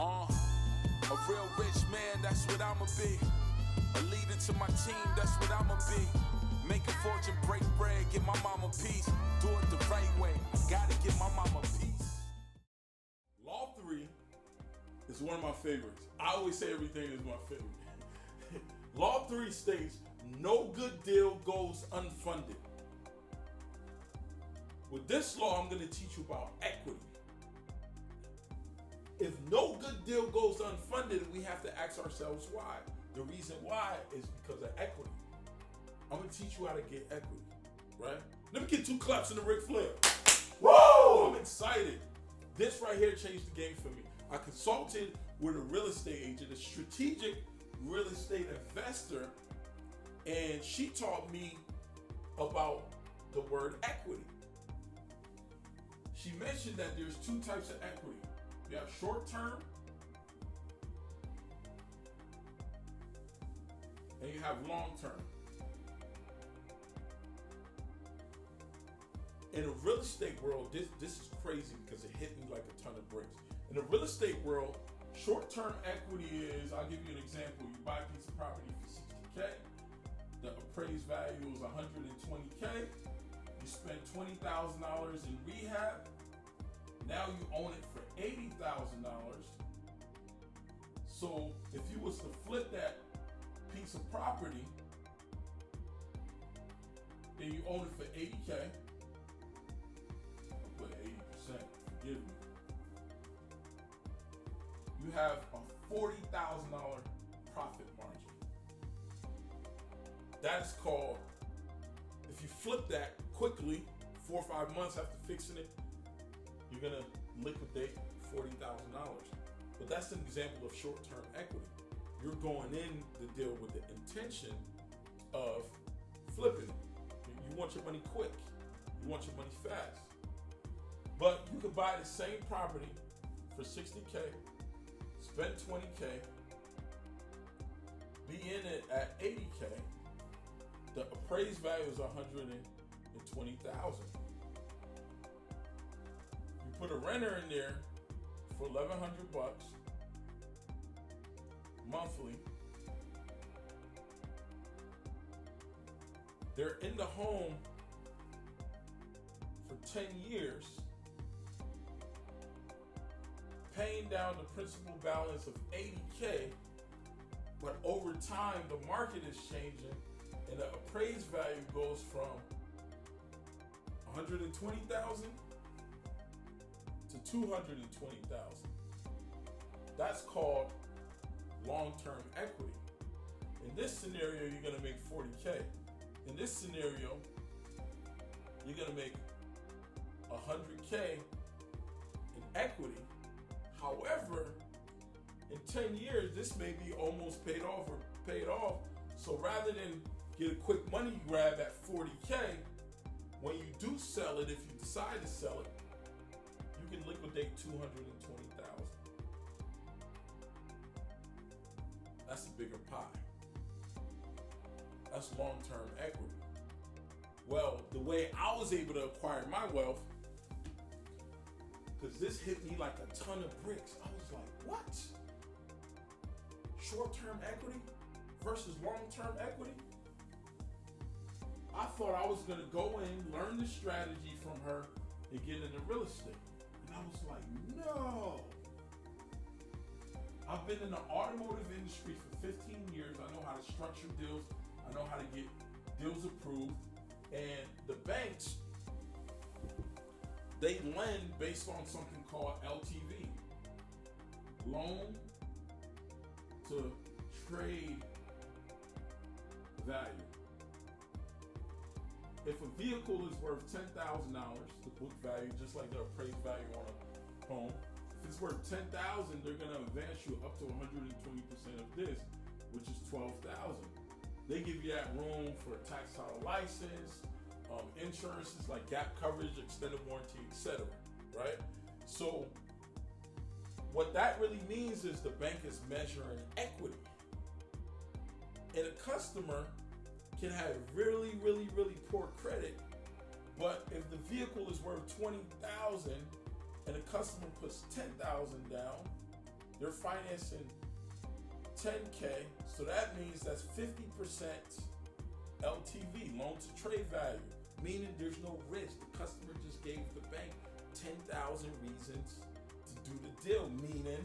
A real rich man, that's what I'ma be. A leader to my team, that's what I'ma be. Make a fortune, break bread, give my mama peace. Do it the right way, gotta give my mama peace. Law 3 is one of my favorites. I always say everything is my favorite. Law 3 states, no good deal goes unfunded. With this law, I'm going to teach you about equity. If no good deal goes unfunded, we have to ask ourselves why. The reason why is because of equity. I'm going to teach you how to get equity, right? Let me get 2 claps in the Ric Flair. Whoa! I'm excited. This right here changed the game for me. I consulted with a real estate agent, a strategic real estate investor, and she taught me about the word equity. She mentioned that there's 2 types of equity. You have short-term and you have long-term. In the real estate world, this is crazy because it hit me like a ton of bricks. In the real estate world, short-term equity is, I'll give you an example. You buy a piece of property for $60K. The appraised value is $120K. You spend $20,000 in rehab. Now you own it for $80,000. So if you was to flip that piece of property, then you own it for $80K. I'll put 80%, forgive me. You have a $40,000 profit margin. That's called, if you flip that quickly, 4 or 5 months after fixing it, you're gonna liquidate $40,000. But that's an example of short-term equity. You're going in the deal with the intention of flipping it. You want your money quick. You want your money fast. But you could buy the same property for $60K, spend $20K, be in it at $80K. The appraised value is $120,000. You put a renter in there for $1,100 monthly. They're in the home for 10 years, paying down the principal balance of $80K, but over time the market is changing and the appraised value goes from $120,000 to $220,000. That's called long-term equity. In this scenario, you're gonna make $40K. In this scenario, you're gonna make $100K in equity. However, in 10 years, this may be almost paid off or paid off. So rather than get a quick money grab at $40K, when you do sell it, if you decide to sell it, you can liquidate $220,000. That's a bigger pie. That's long-term equity. Well, the way I was able to acquire my wealth, because this hit me like a ton of bricks. I was like, what? Short-term equity versus long-term equity? I thought I was gonna go in, learn the strategy from her, and get into real estate. And I was like, no. I've been in the automotive industry for 15 years. I know how to structure deals. I know how to get deals approved. And the banks, they lend based on something called LTV, loan to trade value. If a vehicle is worth $10,000, the book value, just like the appraised value on a home, if it's worth $10,000, they're gonna advance you up to 120% of this, which is $12,000. They give you that room for a tax title license, insurances like gap coverage, extended warranty, etc. Right? So what that really means is the bank is measuring equity. And a customer can have really, really, really poor credit, but if the vehicle is worth $20,000 and the customer puts $10,000 down, They're financing 10K, so that means that's 50% LTV, loan to trade value, meaning there's no risk. The customer just gave the bank 10,000 reasons to do the deal, meaning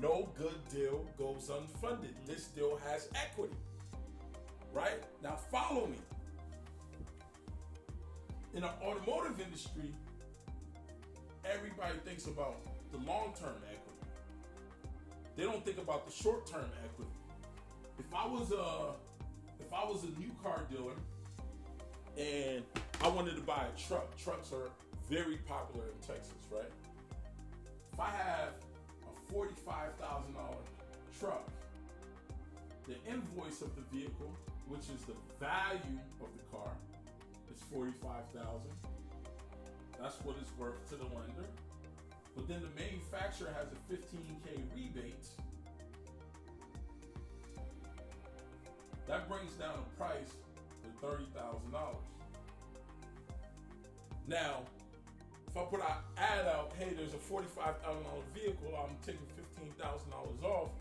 no good deal goes unfunded. This deal has equity, right? Now follow me. In the automotive industry, everybody thinks about the long-term equity. They don't think about the short-term equity. If I was a new car dealer and I wanted to buy a truck, trucks are very popular in Texas, right? If I have a $45,000 truck, the invoice of the vehicle, which is the value of the car, is $45,000. That's what it's worth to the lender. But then the manufacturer has a $15K rebate. That brings down the price to $30,000. Now, if I put an ad out, hey, there's a $45,000 vehicle, I'm taking $15,000 off,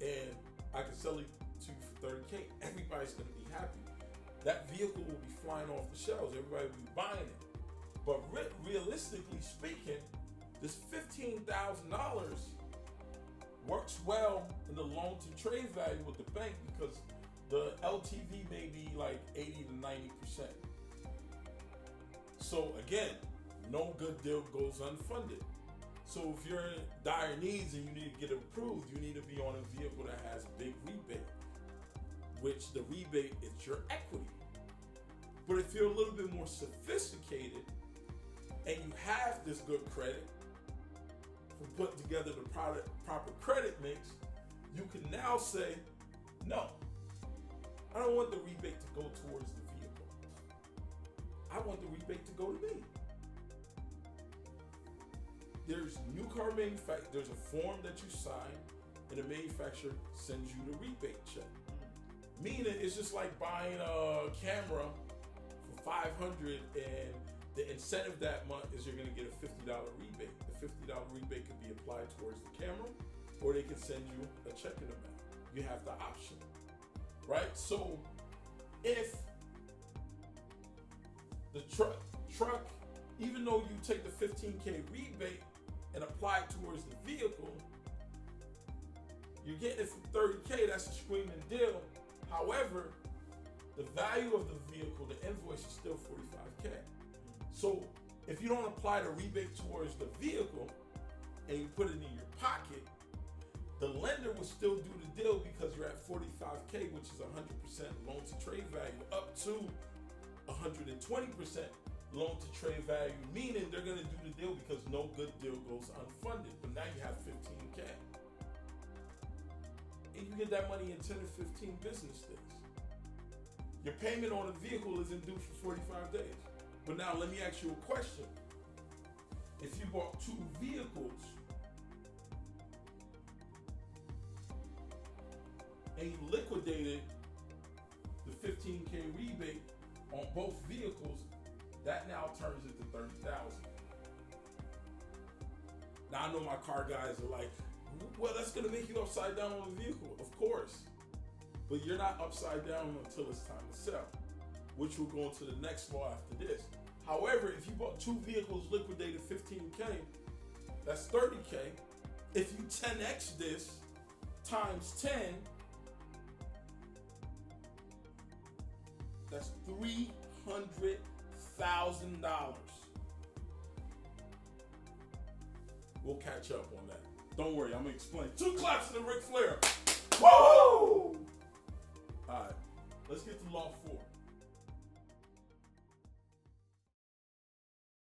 and I can sell it to you for $30K, everybody's gonna be happy. That vehicle will be flying off the shelves, everybody will be buying it. But realistically speaking, this $15,000 works well in the loan to trade value with the bank because the LTV may be like 80 to 90%. So again, no good deal goes unfunded. So if you're in dire needs and you need to get approved, you need to be on a vehicle that has big rebate, which the rebate is your equity. But if you're a little bit more sophisticated and you have this good credit from putting together the proper credit mix, you can now say, no, I don't want the rebate to go towards the vehicle. I want the rebate to go to me. There's new car manufacturer, there's a form that you sign and the manufacturer sends you the rebate check. Meaning it's just like buying a camera for $500 and the incentive that month is you're gonna get a $50 rebate. The $50 rebate could be applied towards the camera or they can send you a check in the mail. You have the option, right? So if the truck, even though you take the $15K rebate and apply it towards the vehicle, you're getting it for $30K, that's a screaming deal. However, the value of the vehicle, the invoice is still $45K. So if you don't apply the rebate towards the vehicle and you put it in your pocket, the lender will still do the deal because you're at $45K, which is 100% loan to trade value, up to 120% loan to trade value, meaning they're gonna do the deal because no good deal goes unfunded. But now you have $15K. And you get that money in 10 or 15 business days. Your payment on the vehicle isn't due for 45 days. But now let me ask you a question. If you bought two vehicles and you liquidated the $15K rebate on both vehicles, that now turns into $30,000. Now I know my car guys are like, well, that's gonna make you upside down on the vehicle. Of course, but you're not upside down until it's time to sell, which will go into the next law after this. However, if you bought two vehicles liquidated $15K, that's $30K. If you 10x this times 10, that's $300,000. We'll catch up on that. Don't worry, I'm gonna explain. 2 claps to the Ric Flair. Woo! All right, let's get to Law 4.